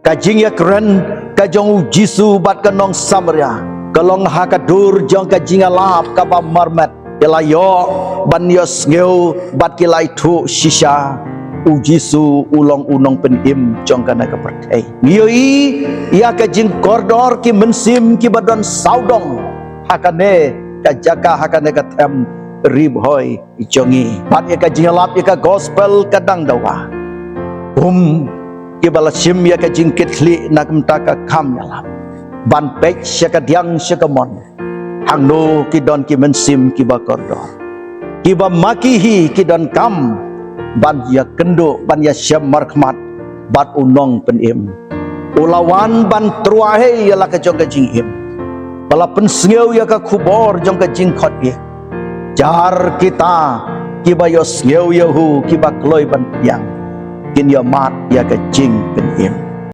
kajing ya keren kajong jisu bat kanong Samaria kalong hakadur jong kajing alap kaba marmet yalayo ban yos ngeu bat kilai thu shisha ujisu ulong unong penim jong kana kapertai ngiyoi ya kajing kordor ki mensim ki badan saudong hakane kajaka hakane katem ribhoi ijongi bat ya kajing alap ya ka gospel kadang dawa ki balasim ya kajing kitli nakamtaka kam yalap ban pek syakadiang syakamon hangno ki don ki mensim ki bakordor ki ba makihi ki don kam ban ya kendo ban ya syam markhmat bat unong penim ulawan ban truahe ya la ka jong ka jingim bala pensngeu ya ka khubor jong ka jing khot ye jar kita ki ba yo sngeu yahu ki ba kloi ban yang kin ya mat ya ka jing penim